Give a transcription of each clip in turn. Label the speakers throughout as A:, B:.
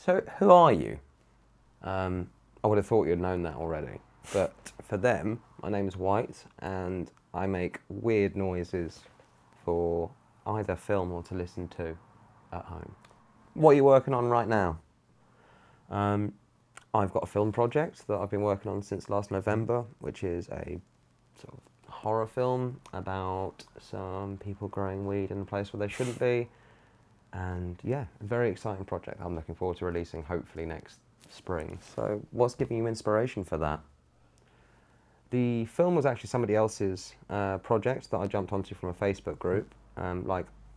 A: So, who are you? I would have thought you'd known that already. But for them, my name's White, and I make weird noises for either film or to listen to at home. What are you working on right now? I've got a film project that I've been working on since last November, which is a sort of horror film about some people growing weed in a place where they shouldn't be. And yeah, a very exciting project I'm looking forward to releasing hopefully next spring. So what's giving you inspiration for that? The film was actually somebody else's project that I jumped onto from a Facebook group.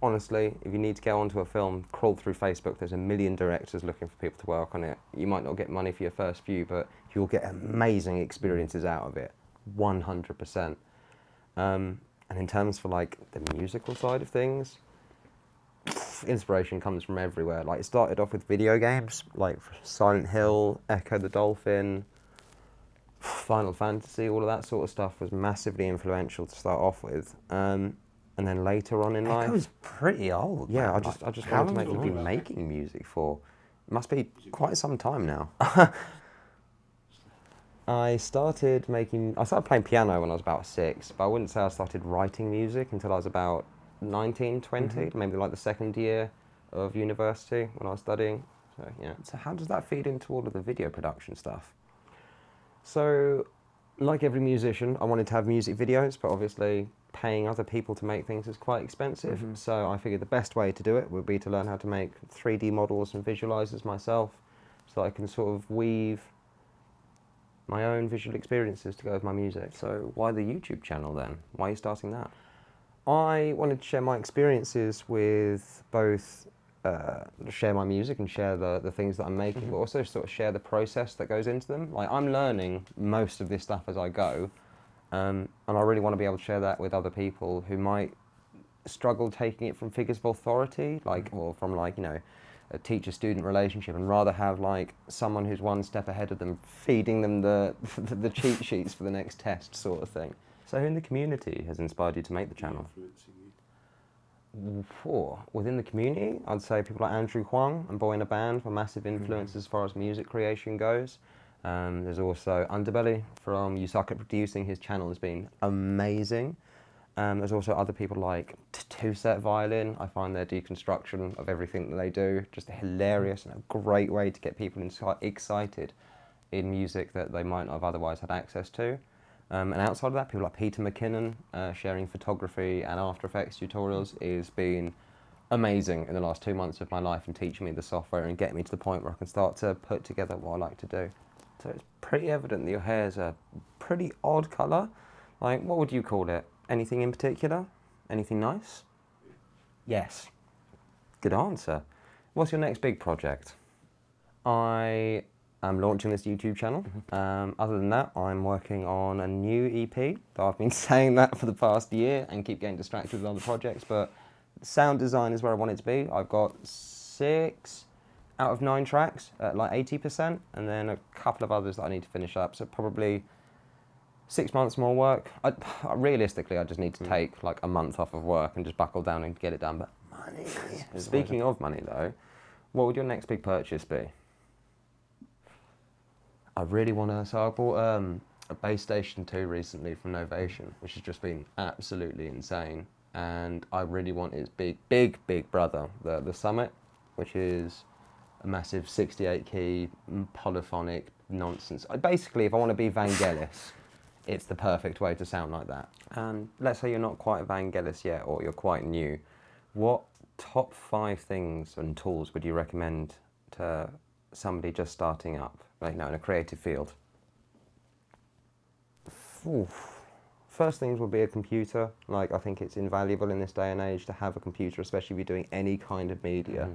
A: Honestly, if you need to get onto a film, crawl through Facebook. There's a million directors looking for people to work on it. You might not get money for your first few, but you'll get amazing experiences out of it, 100%. And in terms for like the musical side of things, inspiration comes from everywhere. Like, it started off with video games, like Silent Hill, Echo the Dolphin, Final Fantasy, all of that sort of stuff was massively influential to start off with. And then later on in life,
B: Echo's pretty old.
A: yeah,
B: man.
A: I just
B: How
A: wanted to
B: long
A: make
B: have you been
A: noise.
B: making music for?
A: It must be quite some time now. I started playing piano when I was about 6, but I wouldn't say I started writing music until I was about 19, 20, maybe like the second year of university when I was studying. So yeah.
B: So how does that feed into all of the video production stuff?
A: So, like every musician, I wanted to have music videos, but obviously paying other people to make things is quite expensive. So I figured the best way to do it would be to learn how to make 3D models and visualizers myself, so I can sort of weave my own visual experiences to go with my music.
B: So why the YouTube channel then? Why are you starting that?
A: I wanted to share my experiences with both share my music and share the things that I'm making, but also sort of share the process that goes into them. Like, I'm learning most of this stuff as I go, and I really want to be able to share that with other people who might struggle taking it from figures of authority, like, or from like, you know, a teacher-student relationship, and rather have like someone who's one step ahead of them feeding them the cheat sheets for the next test, sort of thing.
B: So who in the community has inspired you to make the channel?
A: Within the community, I'd say people like Andrew Huang and Boy in a Band were massive influences as far as music creation goes. There's also Underbelly from You Suck at Producing. His channel has been amazing. There's also other people like Two Set Violin. I find their deconstruction of everything that they do just hilarious and a great way to get people excited in music that they might not have otherwise had access to. And outside of that, people like Peter McKinnon sharing photography and After Effects tutorials has been amazing in the last 2 months of my life, and teaching me the software and getting me to the point where I can start to put together what I like to do. So it's pretty evident that your hair's a pretty odd colour. Like, what would you call it? Anything in particular? Anything nice? Yes. Good answer. What's your next big project? I'm launching this YouTube channel. Other than that, I'm working on a new EP. I've been saying that for the past year and keep getting distracted with other projects, but sound design is where I want it to be. I've got 6 out of 9 tracks at like 80%, and then a couple of others that I need to finish up. So probably 6 months more work. Realistically, I just need to take like a month off of work and just buckle down and get it done. But money. Speaking of money though, what would your next big purchase be? I really want to, so I bought a Base Station 2 recently from Novation, which has just been absolutely insane. And I really want its big brother, the Summit, which is a massive 68 key polyphonic nonsense. Basically, if I want to be Vangelis, it's the perfect way to sound like that. And let's say you're not quite Vangelis yet, or you're quite new. What top 5 things and tools would you recommend to somebody just starting up, like, you know, in a creative field? First things would be a computer. Like, I think it's invaluable in this day and age to have a computer, especially if you're doing any kind of media.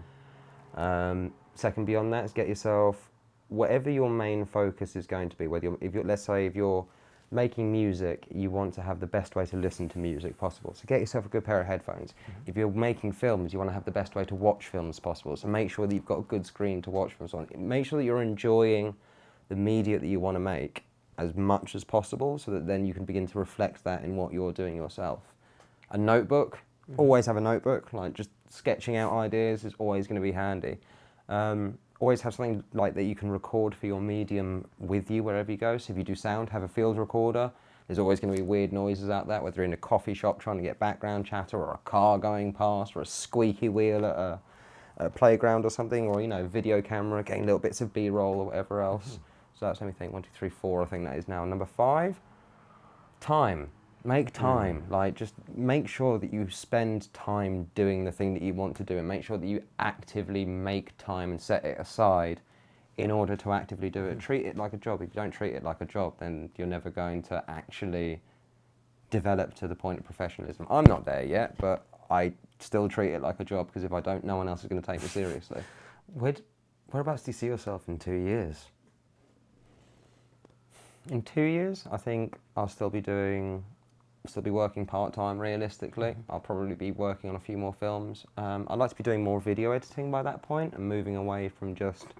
A: Second, beyond that, is get yourself whatever your main focus is going to be. Whether let's say if you're making music, you want to have the best way to listen to music possible. So get yourself a good pair of headphones. If you're making films, you want to have the best way to watch films possible. So make sure that you've got a good screen to watch films on. Make sure that you're enjoying the media that you want to make as much as possible, so that then you can begin to reflect that in what you're doing yourself. A notebook, always have a notebook. Like, just sketching out ideas is always going to be handy. always have something like that you can record for your medium with you wherever you go. So if you do sound, have a field recorder. There's always going to be weird noises out there, whether you're in a coffee shop trying to get background chatter, or a car going past, or a squeaky wheel at a playground or something, or, you know, video camera, getting little bits of B-roll or whatever else. So that's everything. 1, 2, 3, 4, I think that is now. Number 5, time. Make time. Like, just make sure that you spend time doing the thing that you want to do, and make sure that you actively make time and set it aside in order to actively do it. Treat it like a job. If you don't treat it like a job, then you're never going to actually develop to the point of professionalism. I'm not there yet, but I still treat it like a job, because if I don't, no one else is going to take me seriously. Whereabouts do you see yourself in 2 years? In 2 years, I think I'll still be working part-time realistically. I'll probably be working on a few more films. I'd like to be doing more video editing by that point, and moving away from just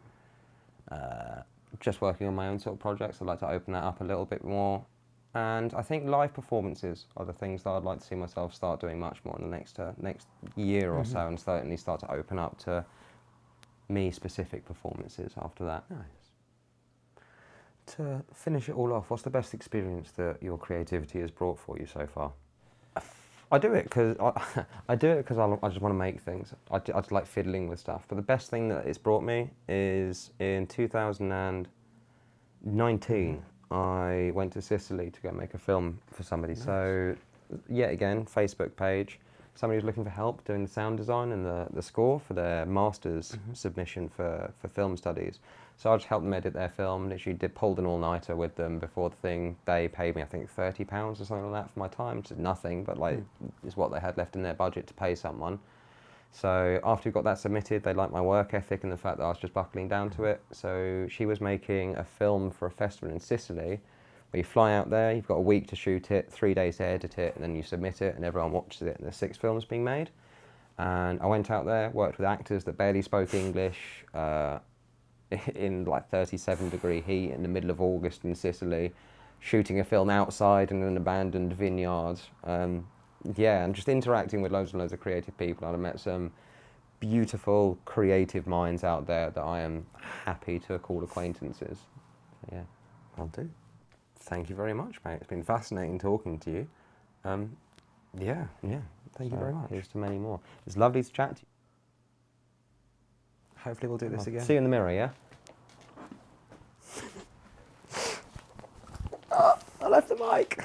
A: working on my own sort of projects. I'd like to open that up a little bit more. And I think live performances are the things that I'd like to see myself start doing much more in the next year or so, and certainly start to open up to me-specific performances after that.
B: Nice.
A: To finish it all off, what's the best experience that your creativity has brought for you so far? I do it because I just want to make things. I just like fiddling with stuff. But the best thing that it's brought me is in 2019, I went to Sicily to go make a film for somebody. Nice. So, yet again, Facebook page. Somebody was looking for help doing the sound design and the score for their master's submission for film studies. So I just helped them edit their film. Literally pulled an all-nighter with them before the thing. They paid me, I think, £30 or something like that for my time, which is nothing, but like is what they had left in their budget to pay someone. So after we got that submitted, they liked my work ethic and the fact that I was just buckling down to it. So she was making a film for a festival in Sicily, where you fly out there, you've got a week to shoot it, 3 days to edit it, and then you submit it, and everyone watches it, and there's 6 films being made. And I went out there, worked with actors that barely spoke English, in like 37-degree heat in the middle of August in Sicily, shooting a film outside in an abandoned vineyard. Yeah, and just interacting with loads and loads of creative people. I've met some beautiful, creative minds out there that I am happy to call acquaintances. So, yeah.
B: I'll do. Thank you very much, mate. It's been fascinating talking to you. Yeah. Thank you very much.
A: Here's to many more. It's lovely to chat to you.
B: Hopefully we'll do this again.
A: See you in the mirror, yeah?
B: I left the mic.